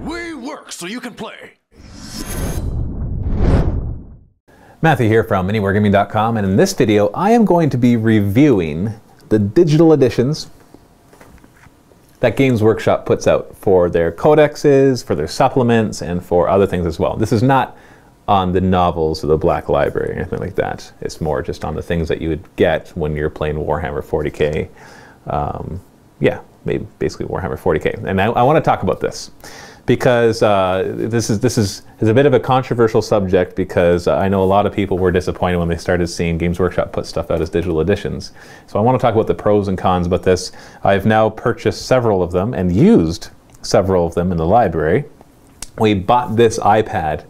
We work so you can play. Matthew here from MiniWarGaming.com, and in this video I am going to be reviewing the digital editions that Games Workshop puts out for their codexes, for their supplements, and for other things as well. This is not on the novels or the Black Library or anything like that. It's more just on the things that you would get when you're playing Warhammer 40k. Yeah, maybe basically Warhammer 40k. And I want to talk about this because this is a bit of a controversial subject, because I know a lot of people were disappointed when they started seeing Games Workshop put stuff out as digital editions. So I want to talk about the pros and cons about this. I've now purchased several of them and used several of them in the library. We bought this iPad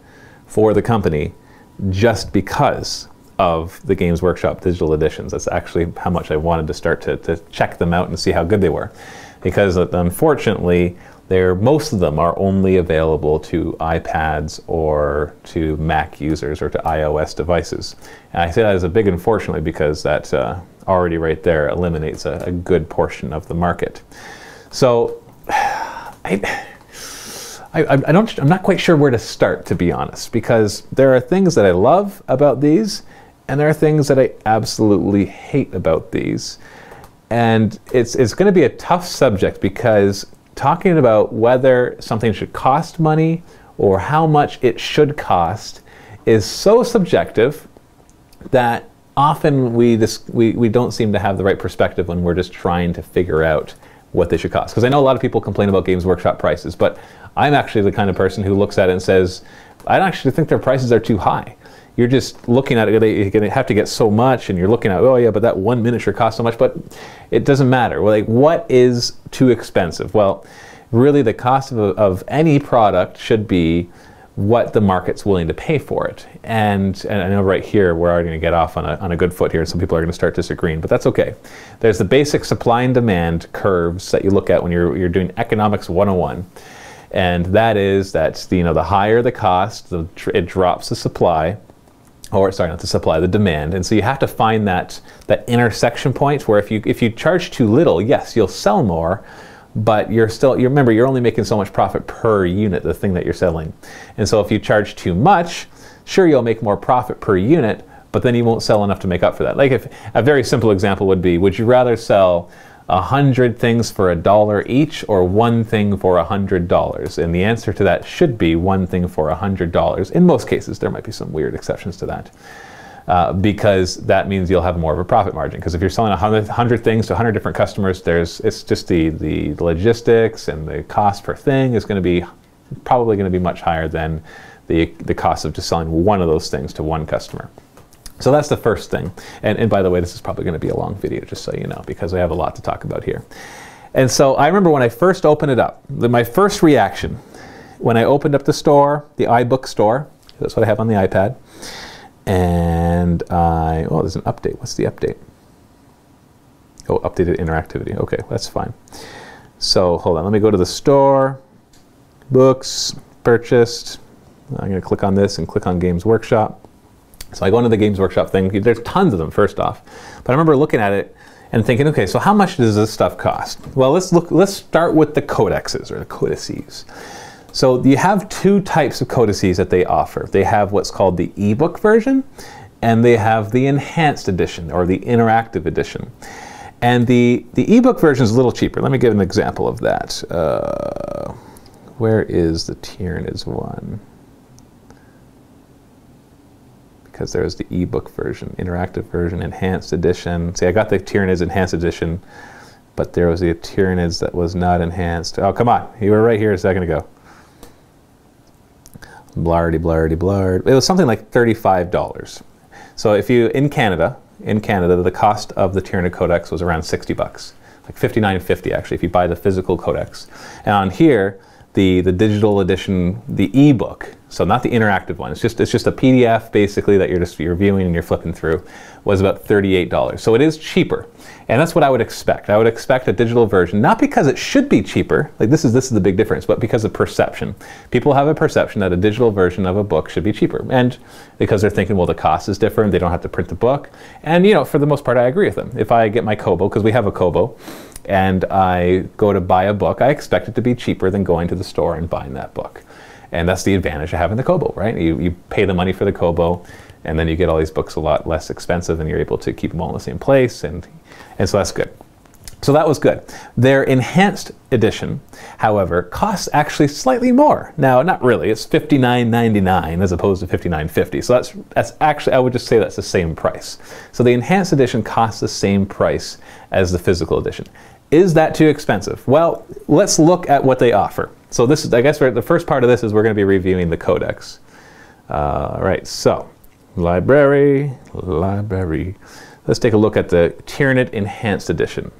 for the company just because of the Games Workshop digital editions. That's actually how much I wanted to start to check them out and see how good they were. Because unfortunately, most of them are only available to iPads or to Mac users or to iOS devices. And I say that as a big unfortunately, because that already right there eliminates a good portion of the market. So I'm not quite sure where to start, to be honest, because there are things that I love about these, and there are things that I absolutely hate about these. And it's going to be a tough subject, because talking about whether something should cost money or how much it should cost is so subjective that often we don't seem to have the right perspective when we're just trying to figure out what they should cost. Because I know a lot of people complain about Games Workshop prices, but I'm actually the kind of person who looks at it and says, I don't actually think their prices are too high. You're just looking at it, you're going to have to get so much, and you're looking at, oh yeah, but that one miniature costs so much, but it doesn't matter. Well, like, what is too expensive? Well, really the cost of any product should be what the market's willing to pay for it. And I know right here we're already going to get off on a good foot here, and some people are going to start disagreeing, but that's okay. There's the basic supply and demand curves that you look at when you're doing Economics 101. And that is that the higher the cost, it drops the supply. Or sorry, not the supply, the demand. And so you have to find that intersection point where if you charge too little, yes, you'll sell more, but remember, you're only making so much profit per unit, the thing that you're selling. And so if you charge too much, sure, you'll make more profit per unit, but then you won't sell enough to make up for that. Like, if a very simple example would be, would you rather sell 100 things for $1 each, or one thing for $100? And the answer to that should be one thing for $100. In most cases, there might be some weird exceptions to that, because that means you'll have more of a profit margin. Because if you're selling 100 things to 100 different customers, it's just the logistics and the cost per thing is probably going to be much higher than the cost of just selling one of those things to one customer. So that's the first thing. And by the way, this is probably going to be a long video, just so you know, because we have a lot to talk about here. And so I remember when I first opened it up, my first reaction when I opened up the store, the iBook store, that's what I have on the iPad, and oh, there's an update. What's the update? Oh, updated interactivity. Okay, that's fine. So hold on, let me go to the store, books, purchased. I'm going to click on this and click on Games Workshop. So I go into the Games Workshop thing. There's tons of them, first off. But I remember looking at it and thinking, okay, so how much does this stuff cost? Well, let's start with the codexes, or the codices. So you have two types of codices that they offer. They have what's called the ebook version, and they have the enhanced edition, or the interactive edition. And the ebook version is a little cheaper. Let me give an example of that. Where is the Tyranids one? Because there's the ebook version, interactive version, enhanced edition. See, I got the Tyranids enhanced edition, but there was the Tyranids that was not enhanced. Oh, come on, you were right here a second ago. Blardy, blardy, blard. It was something like $35. So if you, in Canada, the cost of the Tyranid Codex was around 60 bucks, like $59.50 actually, if you buy the physical codex. And on here, the digital edition, the ebook, so not the interactive one, it's just a PDF basically that you're viewing and you're flipping through, was about $38. So it is cheaper. And that's what I would expect. I would expect a digital version, not because it should be cheaper, like this is the big difference, but because of perception. People have a perception that a digital version of a book should be cheaper. And because they're thinking, well, the cost is different, they don't have to print the book. And you know, for the most part, I agree with them. If I get my Kobo, because we have a Kobo, and I go to buy a book, I expect it to be cheaper than going to the store and buying that book. And that's the advantage of having the Kobo, right? You pay the money for the Kobo, and then you get all these books a lot less expensive, and you're able to keep them all in the same place, and so that's good. So that was good. Their enhanced edition, however, costs actually slightly more. Now, not really. It's $59.99 as opposed to $59.50. So that's actually, I would just say that's the same price. So the enhanced edition costs the same price as the physical edition. Is that too expensive? Well, let's look at what they offer. So this is, I guess, the first part of this is we're going to be reviewing the codex. All right, so library. Let's take a look at the Tyranid Enhanced Edition.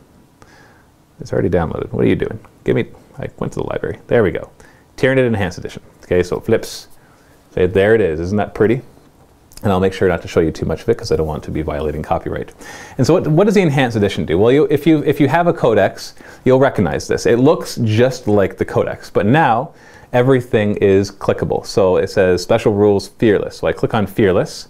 It's already downloaded. What are you doing? I went to the library. There we go. Tyranid Enhanced Edition. Okay, so it flips. Say, there it is. Isn't that pretty? And I'll make sure not to show you too much of it because I don't want to be violating copyright. And so what does the Enhanced Edition do? Well, if you have a codex, you'll recognize this. It looks just like the codex, but now everything is clickable. So it says Special Rules Fearless. So I click on Fearless,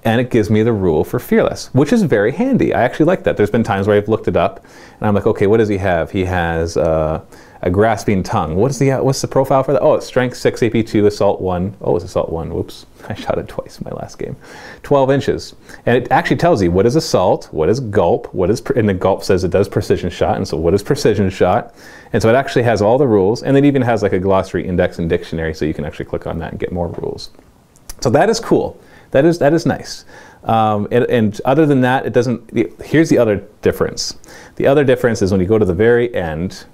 and it gives me the rule for Fearless, which is very handy. I actually like that. There's been times where I've looked it up, and I'm like, okay, what does he have? He has a grasping tongue. What's the profile for that? Oh, it's Strength 6, AP 2, Assault 1. Oh, it's Assault 1. Whoops. I shot it twice in my last game. 12 inches. And it actually tells you what is Assault, what is Gulp, and the Gulp says it does Precision Shot, and so what is Precision Shot? And so it actually has all the rules, and it even has like a glossary, index, and dictionary, so you can actually click on that and get more rules. So that is cool. That is nice. And other than that, it doesn't, here's the other difference. The other difference is when you go to the very end,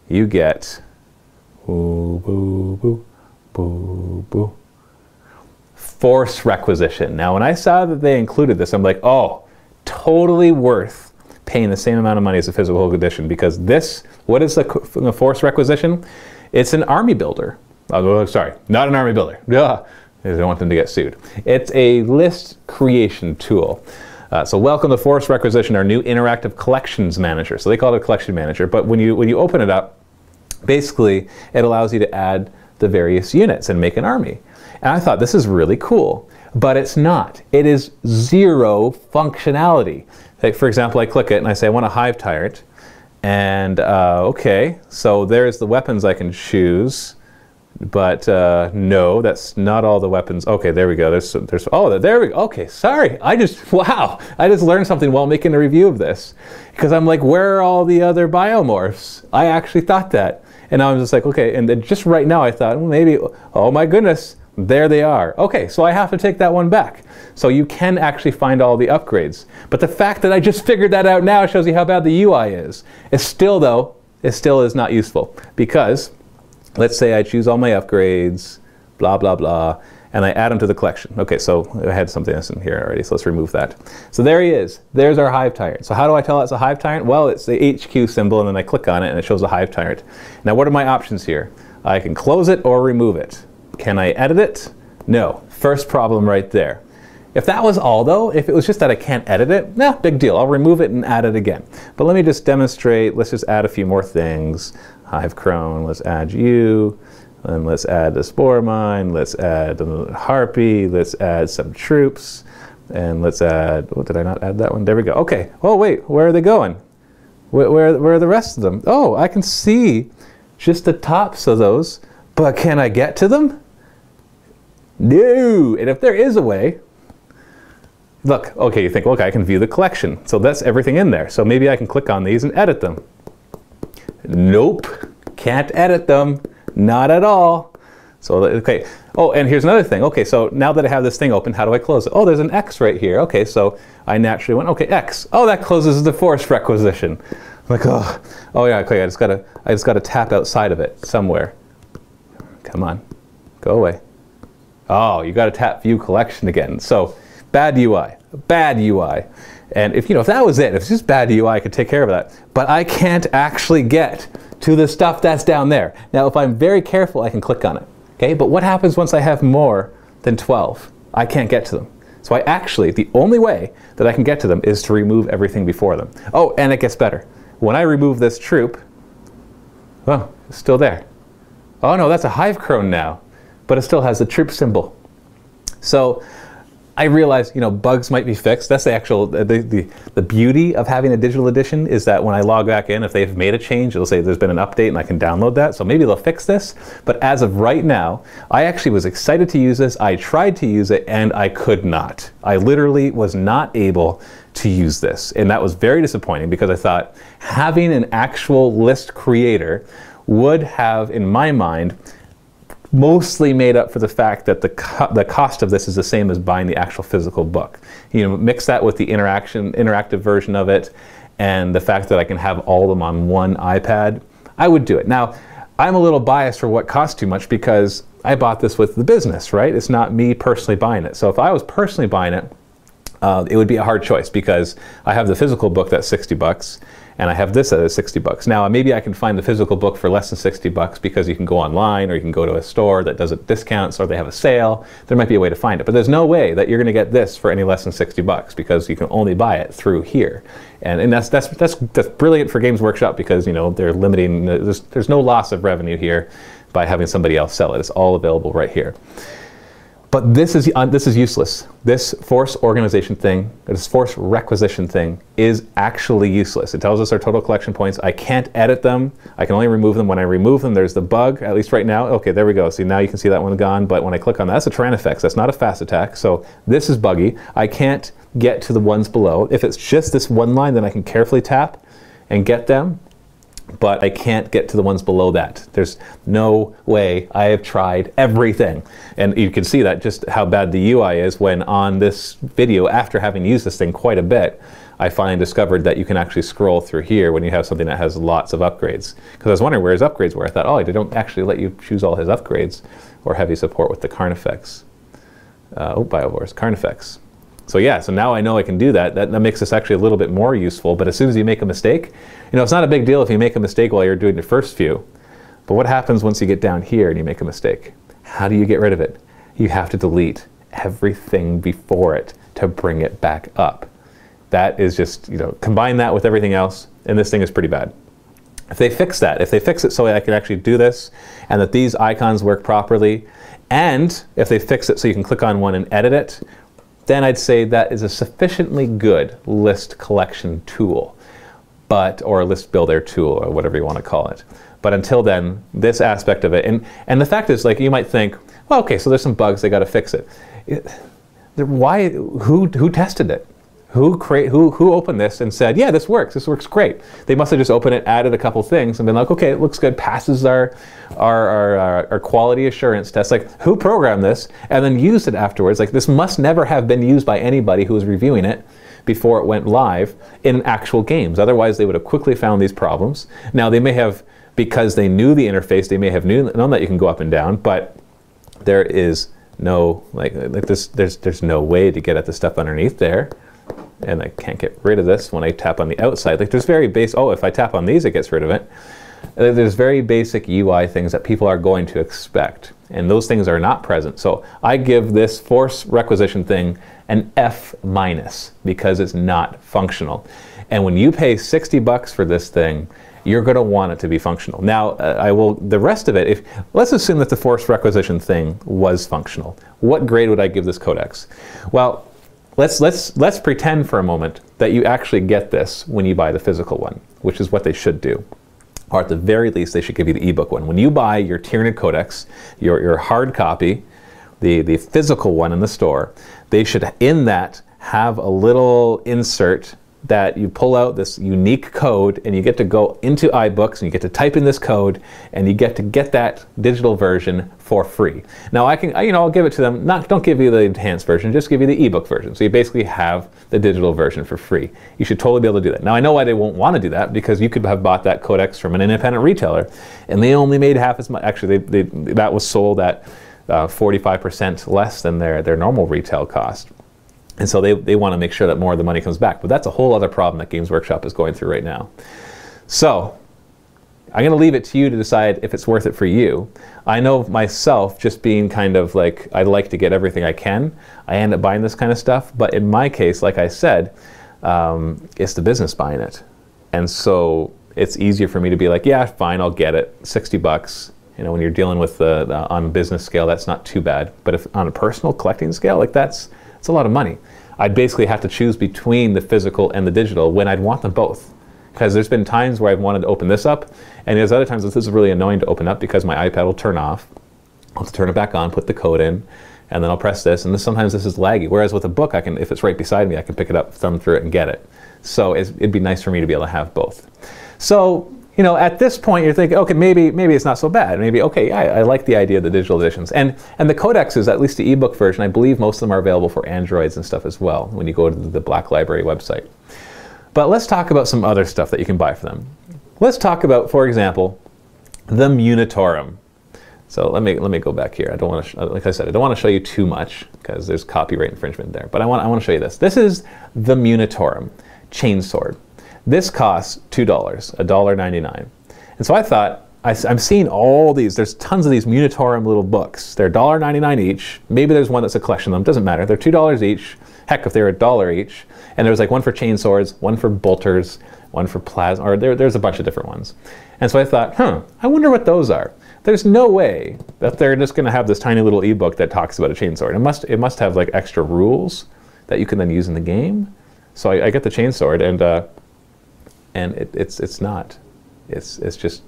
you get force requisition. Now, when I saw that they included this, I'm like, oh, totally worth paying the same amount of money as the physical edition, because this, what is the force requisition? It's an army builder. Oh, sorry, not an army builder. Yeah. I don't want them to get sued. It's a list creation tool. So welcome to Force Requisition, our new interactive collections manager. So they call it a collection manager, but when you open it up, basically it allows you to add the various units and make an army. And I thought this is really cool, but it's not. It is zero functionality. Like, for example, I click it and I say I want a hive tyrant, and okay, so there's the weapons I can choose. But no, that's not all the weapons. Okay, there we go. Oh, there we go. Okay, sorry. Wow. I just learned something while making a review of this. Because I'm like, where are all the other biomorphs? I actually thought that. And now I'm just like, okay. And then just right now I thought, well, maybe, oh my goodness, there they are. Okay, so I have to take that one back. So you can actually find all the upgrades. But the fact that I just figured that out now shows you how bad the UI is. It still is not useful. Because let's say I choose all my upgrades, blah, blah, blah, and I add them to the collection. Okay, so I had something else in here already, so let's remove that. So there he is. There's our hive tyrant. So how do I tell it's a hive tyrant? Well, it's the HQ symbol, and then I click on it, and it shows a hive tyrant. Now, what are my options here? I can close it or remove it. Can I edit it? No. First problem right there. If that was all, though, if it was just that I can't edit it, nah, big deal. I'll remove it and add it again. But let me just demonstrate. Let's just add a few more things. Hive crone, let's add you, and let's add the spore mine, let's add the harpy, let's add some troops, and let's add, oh, did I not add that one? There we go. Okay. Oh, wait, where are they going? Where are the rest of them? Oh, I can see just the tops of those, but can I get to them? No. And if there is a way, look, okay, you think, okay, I can view the collection. So that's everything in there. So maybe I can click on these and edit them. Nope, can't edit them, not at all. So, okay, oh, and here's another thing. Okay, so now that I have this thing open, how do I close it? Oh, there's an X right here. Okay, so I naturally went, okay, X. Oh, that closes the force requisition. I'm like, oh yeah, okay, I just gotta tap outside of it somewhere. Come on, go away. Oh, you gotta tap view collection again. So, bad UI, bad UI. And if that was it, if it's just bad UI, I could take care of that. But I can't actually get to the stuff that's down there. Now, if I'm very careful, I can click on it. Okay, but what happens once I have more than 12? I can't get to them. So the only way that I can get to them is to remove everything before them. Oh, and it gets better. When I remove this troop, oh, it's still there. Oh no, that's a hive crone now, but it still has the troop symbol. So I realize, you know, bugs might be fixed. That's the actual, the beauty of having a digital edition is that when I log back in, if they've made a change, it'll say there's been an update and I can download that. So maybe they'll fix this. But as of right now, I actually was excited to use this. I tried to use it and I could not. I literally was not able to use this. And that was very disappointing because I thought having an actual list creator would have, in my mind, mostly made up for the fact that the cost of this is the same as buying the actual physical book. You know, mix that with the interactive version of it and the fact that I can have all of them on one iPad, I would do it. Now, I'm a little biased for what costs too much because I bought this with the business, right? It's not me personally buying it. So if I was personally buying it, it would be a hard choice because I have the physical book that's $60 and I have this at $60. Now maybe I can find the physical book for less than $60 because you can go online or you can go to a store that does it discounts or they have a sale. There might be a way to find it, but there's no way that you're going to get this for any less than $60 because you can only buy it through here. And that's brilliant for Games Workshop because, you know, they're limiting, there's no loss of revenue here by having somebody else sell it. It's all available right here. But this is useless. This force organization thing, this force requisition thing is actually useless. It tells us our total collection points. I can't edit them. I can only remove them. When I remove them, there's the bug, at least right now. Okay, there we go. See, now you can see that one gone. But when I click on that, that's a Tyrannifex. That's not a fast attack. So this is buggy. I can't get to the ones below. If it's just this one line, then I can carefully tap and get them. But I can't get to the ones below that. There's no way. I have tried everything. And you can see that just how bad the UI is when on this video, after having used this thing quite a bit, I finally discovered that you can actually scroll through here when you have something that has lots of upgrades. Because I was wondering where his upgrades were. I thought, oh, they don't actually let you choose all his upgrades or heavy support with the Carnifex. Biovores, Carnifex. So yeah, so now I know I can do that. That makes this actually a little bit more useful. But as soon as you make a mistake, you know, it's not a big deal if you make a mistake while you're doing the first few. But what happens once you get down here and you make a mistake? How do you get rid of it? You have to delete everything before it to bring it back up. That is just, you know, combine that with everything else, and this thing is pretty bad. If they fix that, if they fix it so I can actually do this, and that these icons work properly, and if they fix it so you can click on one and edit it, then I'd say that is a sufficiently good list collection tool, or a list builder tool, or whatever you want to call it. But until then, this aspect of it, and the fact is, like, you might think, well, okay, so there's some bugs, they got to fix it. Why? Who tested it? Who opened this and said, yeah, this works great. They must have just opened it, added a couple things, and been like, okay, it looks good, passes our quality assurance test. Like, who programmed this and then used it afterwards? Like, this must never have been used by anybody who was reviewing it before it went live in actual games. Otherwise, they would have quickly found these problems. Now, they may have, because they knew the interface, they may have known that you can go up and down, but there is no, there's no way to get at the stuff underneath there. And I can't get rid of this when I tap on the outside. Like, there's very basic, oh, if I tap on these, it gets rid of it. There's very basic UI things that people are going to expect, and those things are not present. So I give this force requisition thing an F- because it's not functional. And when you pay $60 for this thing, you're going to want it to be functional. Now, the rest of it, let's assume that the force requisition thing was functional. What grade would I give this codex? Well, let's pretend for a moment that you actually get this when you buy the physical one, which is what they should do. Or at the very least, they should give you the ebook one. When you buy your Tyranid Codex, your hard copy, the physical one in the store, they should, in that, have a little insert that you pull out this unique code, and you get to go into iBooks and you get to type in this code, and you get to get that digital version for free. Now I'll give it to them. Don't give you the enhanced version, just give you the ebook version. So you basically have the digital version for free. You should totally be able to do that. Now I know why they won't want to do that, because you could have bought that codex from an independent retailer, and they only made half as much. Actually, that was sold at 45% less than their normal retail cost. And so they want to make sure that more of the money comes back. But that's a whole other problem that Games Workshop is going through right now. So I'm going to leave it to you to decide if it's worth it for you. I know myself, just being kind of like, I like to get everything I can, I end up buying this kind of stuff. But in my case, like I said, it's the business buying it. And so it's easier for me to be like, yeah, fine, I'll get it, $60. You know, when you're dealing with on a business scale, that's not too bad. But if on a personal collecting scale, like that's It's a lot of money. I'd basically have to choose between the physical and the digital when I'd want them both. Because there's been times where I've wanted to open this up, and there's other times this is really annoying to open up because my iPad will turn off. I'll have to turn it back on, put the code in, and then I'll press this, and sometimes this is laggy. Whereas with a book, I can, if it's right beside me, I can pick it up, thumb through it, and get it. So it'd be nice for me to be able to have both. So, you know, at this point, you're thinking, okay, maybe it's not so bad. Maybe, okay, I like the idea of the digital editions. And the codexes, at least the ebook version, I believe most of them are available for Androids and stuff as well when you go to the Black Library website. But let's talk about some other stuff that you can buy for them. Let's talk about, for example, the Munitorum. So let me go back here. I don't want to, like I said, I don't want to show you too much because there's copyright infringement there. But I want to show you this. This is the Munitorum chainsword. This costs $2, $1.99. And so I thought, I'm seeing all these, there's tons of these Munitorum little books. They're $1.99 each. Maybe there's one that's a collection of them, doesn't matter. They're $2 each. Heck, if they're $1 each. And there's like one for chainswords, one for bolters, one for plasma, or there's a bunch of different ones. And so I thought, I wonder what those are. There's no way that they're just going to have this tiny little ebook that talks about a chainsword. It must have like extra rules that you can then use in the game. So I get the chainsword, and it's not. It's just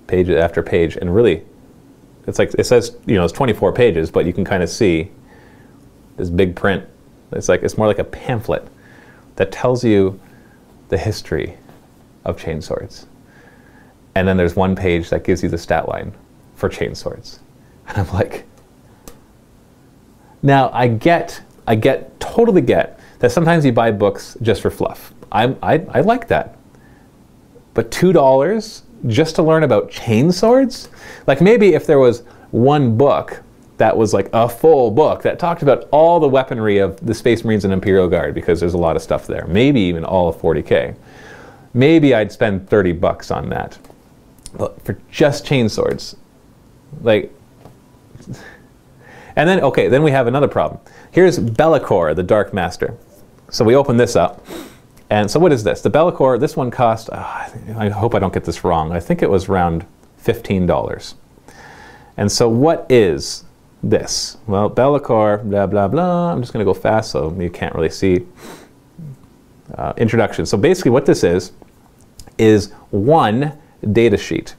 page after page, and really, it's like it says, you know, it's 24 pages, but you can kind of see this big print. It's more like a pamphlet that tells you the history of chainswords. And then there's one page that gives you the stat line for chainswords. And I'm like, now I totally get that sometimes you buy books just for fluff. I like that. But $2 just to learn about chainswords? Like maybe if there was one book that was like a full book that talked about all the weaponry of the Space Marines and Imperial Guard, because there's a lot of stuff there. Maybe even all of 40K. Maybe I'd spend $30 on that. But for just chainswords, like, and then, okay, then we have another problem. Here's Bellicor, the Dark Master. So we open this up. And so what is this? The Bellicor, this one cost, I hope I don't get this wrong, I think it was around $15. And so what is this? Well, Bellicor, blah, blah, blah. I'm just going to go fast so you can't really see. Introduction. So basically what this is one data sheet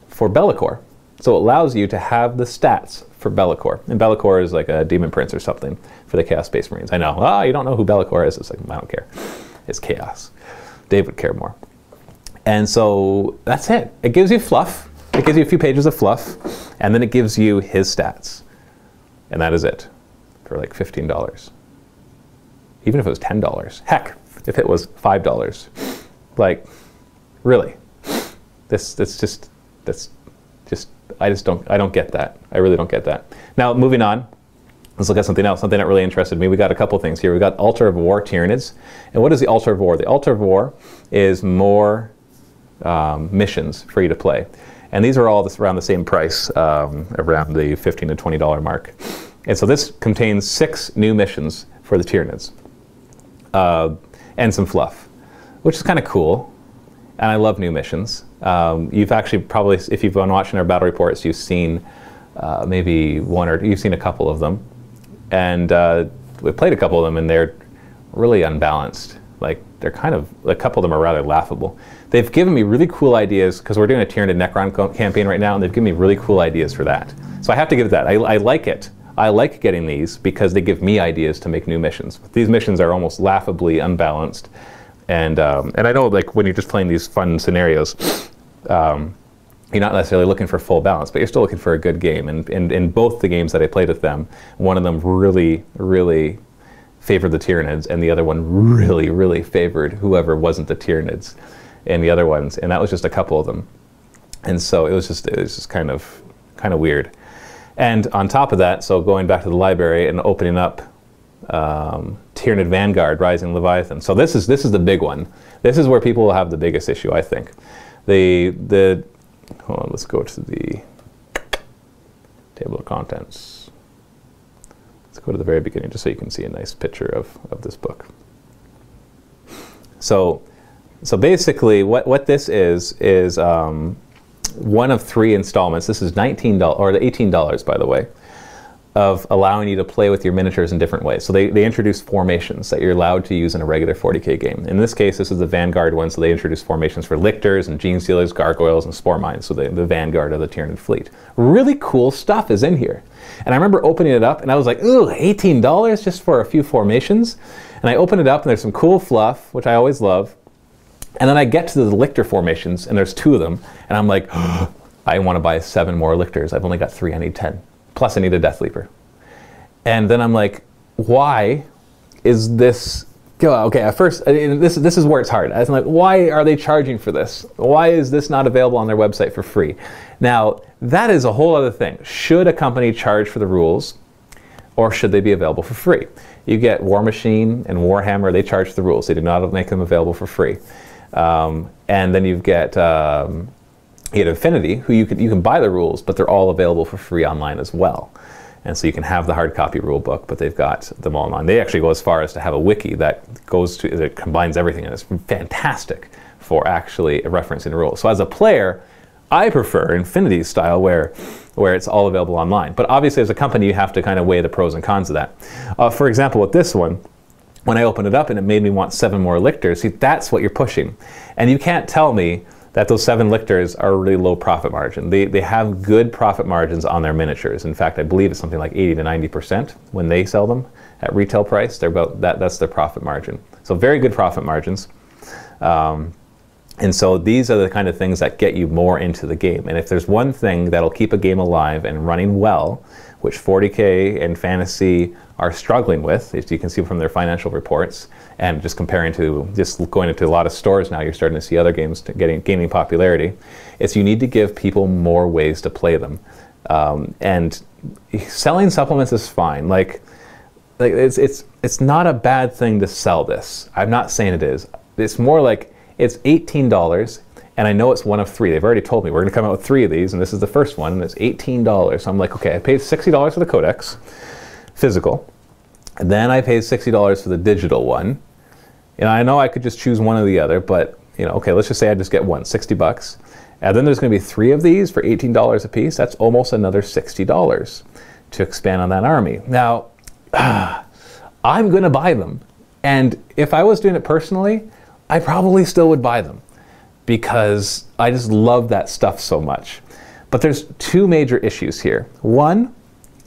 for Bellicor. So it allows you to have the stats for Bellicor. And Bellicor is like a Demon Prince or something for the Chaos Space Marines. I know, you don't know who Bellicor is. It's like, I don't care. It's chaos. Dave would care more. And so that's it. It gives you fluff. It gives you a few pages of fluff. And then it gives you his stats. And that is it for like $15. Even if it was $10. Heck, if it was $5. Like, really. I don't get that. I really don't get that. Now, moving on. Let's look at something else, something that really interested me. We got a couple things here. We got Altar of War Tyranids. And what is the Altar of War? The Altar of War is more missions for you to play. And these are all around the same price, around the $15 to $20 mark. And so this contains 6 new missions for the Tyranids. And some fluff, which is kind of cool. And I love new missions. You've actually probably, if you've been watching our battle reports, you've seen maybe one or you've seen a couple of them. And we played a couple of them, and they're really unbalanced. Like, they're kind of, a couple of them are rather laughable. They've given me really cool ideas, because we're doing a Tyranid Necron campaign right now, and they've given me really cool ideas for that. So I have to give it that. I like it. I like getting these because they give me ideas to make new missions. These missions are almost laughably unbalanced. And I know, like, when you're just playing these fun scenarios, you're not necessarily looking for full balance, but you're still looking for a good game. And in both the games that I played with them, one of them really, really favored the Tyranids, and the other one really, really favored whoever wasn't the Tyranids in the other ones. And that was just a couple of them. And so it was just kind of weird. And on top of that, so going back to the library and opening up Tyranid Vanguard, Rising Leviathan. So this is the big one. This is where people will have the biggest issue, I think. Hold on, let's go to the table of contents. Let's go to the very beginning just so you can see a nice picture of this book. So basically what this is one of 3 installments. This is $19 or $18, by the way, of allowing you to play with your miniatures in different ways. So they introduced formations that you're allowed to use in a regular 40K game. In this case, this is the Vanguard one, so they introduced formations for lictors and gene sealers, gargoyles, and spore mines, so the Vanguard of the Tyranid fleet. Really cool stuff is in here. And I remember opening it up, and I was like, ooh, $18 just for a few formations? And I open it up, and there's some cool fluff, which I always love. And then I get to the lictor formations, and there's 2 of them, and I'm like, oh, I want to buy 7 more lictors. I've only got 3, I need 10. Plus I need a Death Leaper. And then I'm like, why is this, okay, at first, this is where it's hard. I'm like, why are they charging for this? Why is this not available on their website for free? Now, that is a whole other thing. Should a company charge for the rules, or should they be available for free? You get War Machine and Warhammer, they charge for the rules. They do not make them available for free. And then you get Infinity, who you can buy the rules, but they're all available for free online as well. And so you can have the hard copy rule book, but they've got them all online. They actually go as far as to have a wiki that combines everything, and it's fantastic for actually referencing the rules. So as a player, I prefer Infinity's style where it's all available online. But obviously as a company, you have to kind of weigh the pros and cons of that. For example, with this one, when I opened it up and it made me want 7 more lictors, see, that's what you're pushing. And you can't tell me that those 7 lictors are a really low profit margin. They have good profit margins on their miniatures. In fact, I believe it's something like 80 to 90% when they sell them at retail price. They're about that's their profit margin. So very good profit margins. And so these are the kind of things that get you more into the game. And if there's one thing that'll keep a game alive and running well, which 40K and fantasy are struggling with, as you can see from their financial reports, and just comparing to just going into a lot of stores now, you're starting to see other games gaining popularity. It's you need to give people more ways to play them, and selling supplements is fine. Like it's not a bad thing to sell this. I'm not saying it is. It's more like it's $18, and I know it's one of 3. They've already told me we're going to come out with 3 of these, and this is the first one, and it's $18. So I'm like, okay, I paid $60 for the codex, physical, and then I paid $60 for the digital one. And I know I could just choose one or the other, but okay, let's just say I just get one, $60. And then there's going to be 3 of these for $18 a piece. That's almost another $60 to expand on that army. Now, I'm going to buy them, and if I was doing it personally, I probably still would buy them because I just love that stuff so much. But there's 2 major issues here. One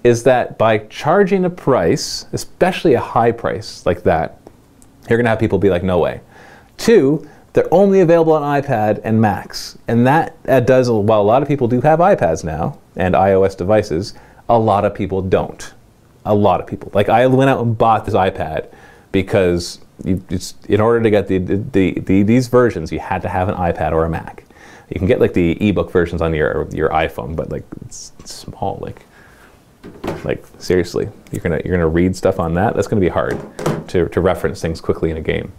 is that by charging a price, especially a high price like that, you're going to have people be like, no way. 2, they're only available on iPad and Macs. And that does, while a lot of people do have iPads now and iOS devices, a lot of people don't. A lot of people. Like I went out and bought this iPad because in order to get these versions, you had to have an iPad or a Mac. You can get like the ebook versions on your iPhone, but like it's small. Like seriously, you're gonna read stuff on that. That's gonna be hard to reference things quickly in a game.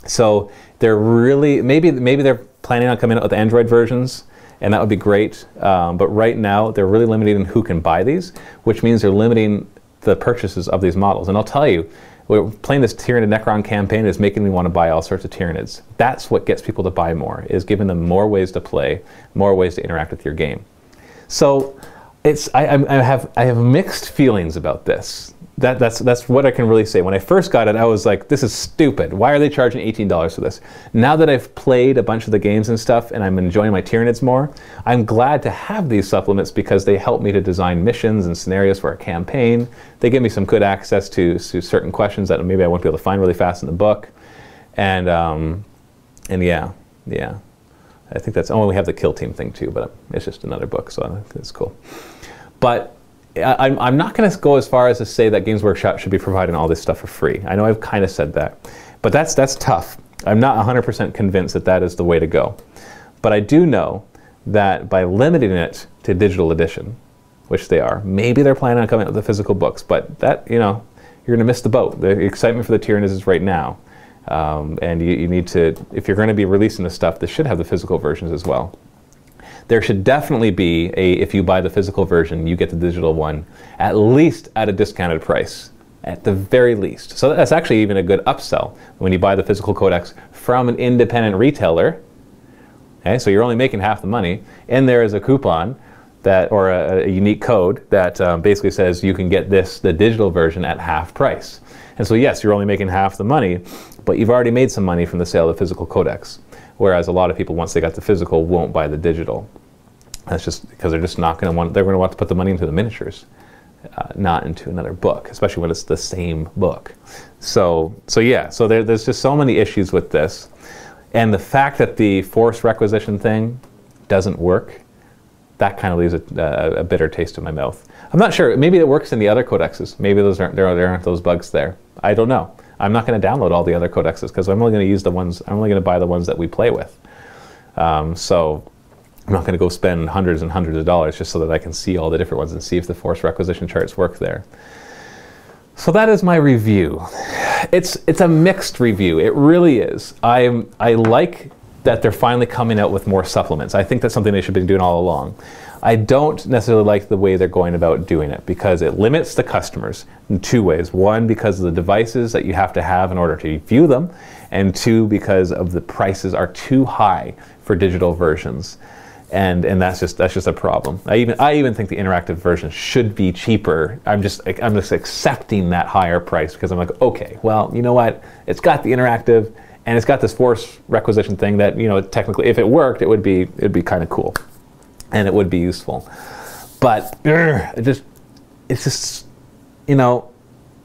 So they're really maybe they're planning on coming out with Android versions, and that would be great. But right now they're really limiting who can buy these, which means they're limiting the purchases of these models. And I'll tell you, we're playing this Tyranid Necron campaign is making me want to buy all sorts of Tyranids. That's what gets people to buy more, is giving them more ways to play, more ways to interact with your game. So I have mixed feelings about this. That's what I can really say. When I first got it, I was like, this is stupid. Why are they charging $18 for this? Now that I've played a bunch of the games and stuff and I'm enjoying my Tyranids more, I'm glad to have these supplements because they help me to design missions and scenarios for a campaign. They give me some good access to certain questions that maybe I won't be able to find really fast in the book. And yeah. I think that's, we have the Kill Team thing too, but it's just another book, so it's cool. But I'm not going to go as far as to say that Games Workshop should be providing all this stuff for free. I know I've kind of said that, but that's tough. I'm not 100% convinced that that is the way to go. But I do know that by limiting it to digital edition, which they are, maybe they're planning on coming out with the physical books, but that, you're going to miss the boat. The excitement for the Tyranids is right now. And you need to, if you're going to be releasing this stuff, they should have the physical versions as well. There should definitely be if you buy the physical version, you get the digital one, at least at a discounted price, at the very least. So that's actually even a good upsell when you buy the physical codex from an independent retailer. Okay, so you're only making half the money, and there is a coupon. that, or a unique code that basically says you can get the digital version at half price. And so yes, you're only making half the money, but you've already made some money from the sale of the physical codex. Whereas a lot of people, once they got the physical, won't buy the digital. That's just because they're just not going to want, they're going to want to put the money into the miniatures, not into another book, especially when it's the same book. So there's just so many issues with this. And the fact that the forced requisition thing doesn't work, that kind of leaves a bitter taste in my mouth. I'm not sure. Maybe it works in the other codexes. Maybe there aren't those bugs there. I don't know. I'm not going to download all the other codexes because I'm only going to use the ones. I'm only going to buy the ones that we play with. So I'm not going to go spend hundreds and hundreds of dollars just so that I can see all the different ones and see if the forced requisition charts work there. So that is my review. It's a mixed review. It really is. I like that they're finally coming out with more supplements. I think that's something they should have been doing all along. I don't necessarily like the way they're going about doing it because it limits the customers in two ways. One, because of the devices that you have to have in order to view them, and two, because of the prices are too high for digital versions. And that's just a problem. I even think the interactive version should be cheaper. I'm just accepting that higher price because I'm like, okay, well, you know what? It's got the interactive and it's got this force requisition thing that, you know, technically if it worked, it'd be kind of cool and it would be useful. But it's just, you know,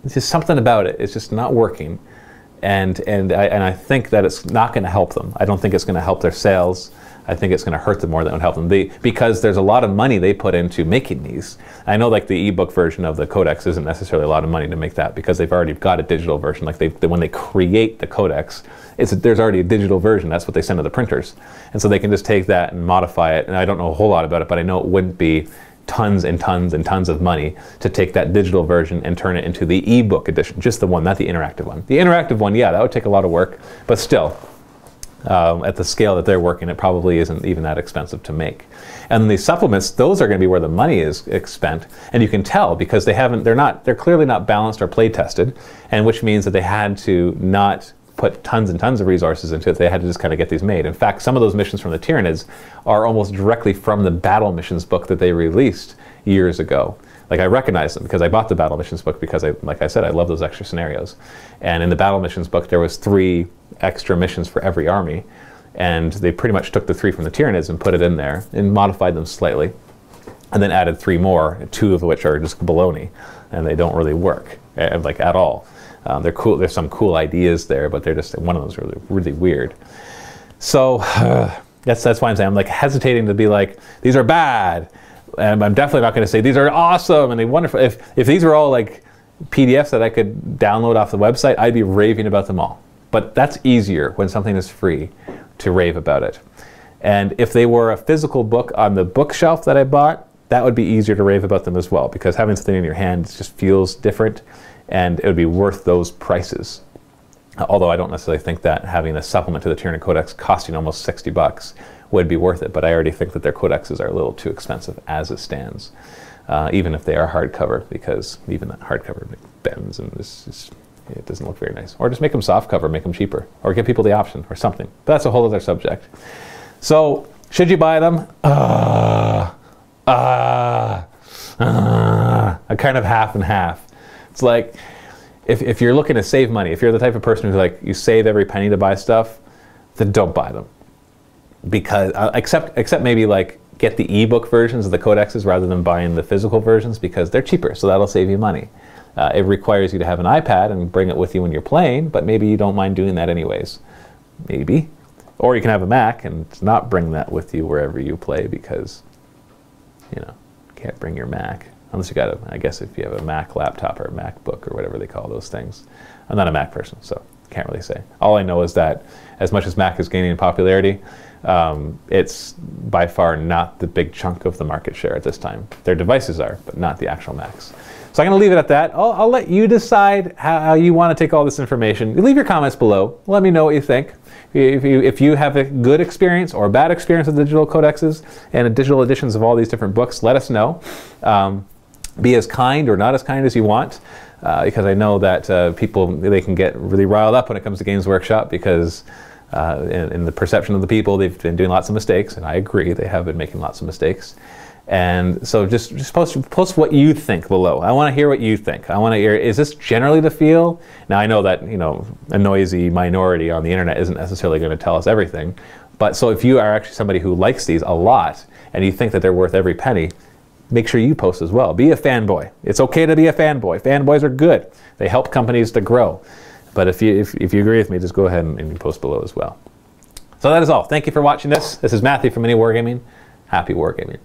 it's just something about it. It's just not working. And I think that it's not going to help them. I don't think it's going to help their sales. I think it's going to hurt them more than it would help them. Because there's a lot of money they put into making these. I know like the ebook version of the codex isn't necessarily a lot of money to make that because they've already got a digital version. Like when they create the codex, there's already a digital version. That's what they send to the printers. And so they can just take that and modify it. And I don't know a whole lot about it, but I know it wouldn't be tons and tons and tons of money to take that digital version and turn it into the ebook edition. Just the one, not the interactive one. The interactive one, yeah, that would take a lot of work, but still. At the scale that they're working, it probably isn't even that expensive to make. And then these supplements, those are going to be where the money is spent, and you can tell because they're clearly not balanced or play tested, and which means that they had to not put tons and tons of resources into it. They had to just kind of get these made. In fact, some of those missions from the Tyranids are almost directly from the Battle Missions book that they released years ago. Like I recognize them because I bought the Battle Missions book because like I said, I love those extra scenarios. And in the Battle Missions book, there was 3 extra missions for every army. And they pretty much took the 3 from the Tyranids and put it in there and modified them slightly. And then added 3 more, 2 of which are just baloney. And they don't really work, like at all. They're cool. There's some cool ideas there, but they're just, one of them is really, really weird. So that's why I'm saying, I'm like hesitating to be like, these are bad. And I'm definitely not going to say these are awesome and they wonderful. If these were all like PDFs that I could download off the website, I'd be raving about them all. But that's easier when something is free to rave about it. And if they were a physical book on the bookshelf that I bought, that would be easier to rave about them as well because having something in your hand just feels different and it would be worth those prices. Although I don't necessarily think that having a supplement to the Tyranid Codex costing almost $60 would be worth it, but I already think that their codexes are a little too expensive as it stands, even if they are hardcover, because even that hardcover bends and it doesn't look very nice. Or just make them soft cover, make them cheaper, or give people the option or something. But that's a whole other subject. So, should you buy them? A kind of half and half. It's like, if you're looking to save money, if you're the type of person who like, you save every penny to buy stuff, then don't buy them. Because, except maybe like get the ebook versions of the codexes rather than buying the physical versions because they're cheaper, so that'll save you money. It requires you to have an iPad and bring it with you when you're playing, but maybe you don't mind doing that anyways. Maybe. Or you can have a Mac and not bring that with you wherever you play because, you know, you can't bring your Mac. Unless you got I guess if you have a Mac laptop or a MacBook or whatever they call those things. I'm not a Mac person, so can't really say. All I know is that as much as Mac is gaining in popularity, it's by far not the big chunk of the market share at this time. Their devices are, but not the actual Macs. So I'm going to leave it at that. I'll let you decide how you want to take all this information. Leave your comments below. Let me know what you think. If you have a good experience or a bad experience with digital codexes and digital editions of all these different books, let us know. Be as kind or not as kind as you want, because I know that people, they can get really riled up when it comes to Games Workshop because in the perception of the people, they've been doing lots of mistakes, and I agree, they have been making lots of mistakes. And so just post what you think below. I want to hear what you think. I want to hear, is this generally the feel? Now I know that, you know, a noisy minority on the internet isn't necessarily going to tell us everything. But so if you are actually somebody who likes these a lot and you think that they're worth every penny, make sure you post as well. Be a fanboy. It's okay to be a fanboy. Fanboys are good. They help companies to grow. But if you agree with me, just go ahead and post below as well. So that is all. Thank you for watching this. This is Matthew from MiniWarGaming. Happy wargaming.